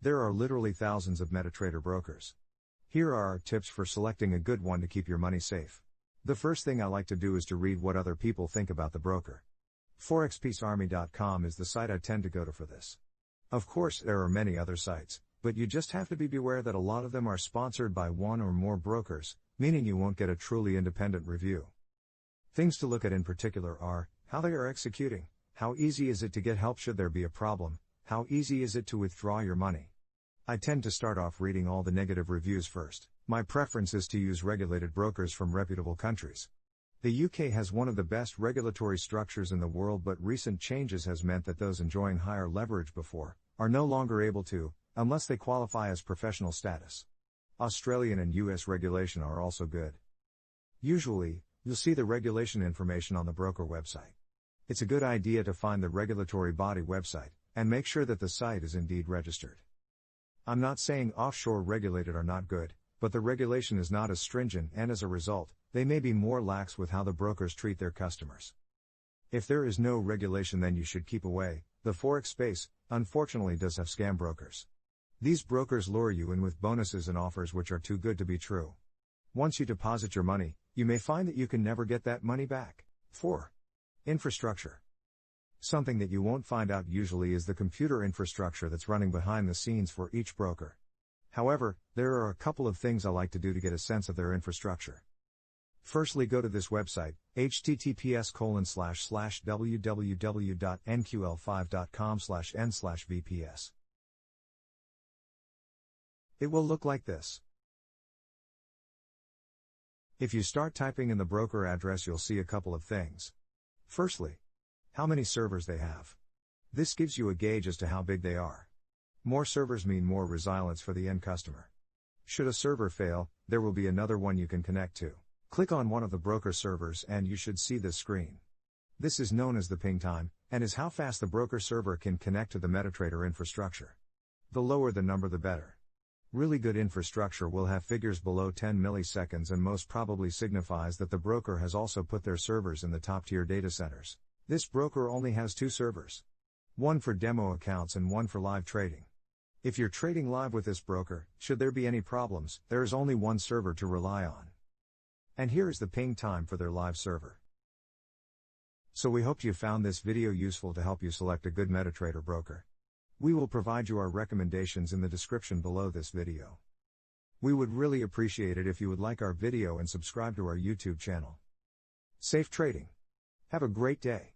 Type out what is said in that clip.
There are literally thousands of Metatrader brokers. Here are our tips for selecting a good one to keep your money safe. The first thing I like to do is to read what other people think about the broker. ForexPeaceArmy.com is the site I tend to go to for this. Of course, there are many other sites, but you just have to be beware that a lot of them are sponsored by one or more brokers, meaning you won't get a truly independent review. Things to look at in particular are, how they are executing, how easy is it to get help should there be a problem, how easy is it to withdraw your money. I tend to start off reading all the negative reviews first. My preference is to use regulated brokers from reputable countries. The UK has one of the best regulatory structures in the world, but recent changes has meant that those enjoying higher leverage before are no longer able to, unless they qualify as professional status. Australian and US regulation are also good. Usually, you'll see the regulation information on the broker website. It's a good idea to find the regulatory body website, and make sure that the site is indeed registered. I'm not saying offshore regulated are not good, but the regulation is not as stringent, and as a result, they may be more lax with how the brokers treat their customers. If there is no regulation, then you should keep away. The Forex space, unfortunately, does have scam brokers. These brokers lure you in with bonuses and offers which are too good to be true. Once you deposit your money, you may find that you can never get that money back. 4. Infrastructure. Something that you won't find out usually is the computer infrastructure that's running behind the scenes for each broker. However, there are a couple of things I like to do to get a sense of their infrastructure. Firstly, go to this website, https://www.nql5.com/n/vps. It will look like this. If you start typing in the broker address, you'll see a couple of things. Firstly, how many servers they have. This gives you a gauge as to how big they are. More servers mean more resilience for the end customer. Should a server fail, there will be another one you can connect to. Click on one of the broker servers and you should see this screen. This is known as the ping time, and is how fast the broker server can connect to the Metatrader infrastructure. The lower the number, the better. Really good infrastructure will have figures below 10 milliseconds and most probably signifies that the broker has also put their servers in the top tier data centers. This broker only has 2 servers. One for demo accounts and one for live trading. If you're trading live with this broker, should there be any problems, there is only one server to rely on. And here is the ping time for their live server. So we hope you found this video useful to help you select a good Metatrader broker. We will provide you our recommendations in the description below this video. We would really appreciate it if you would like our video and subscribe to our YouTube channel. Safe trading. Have a great day.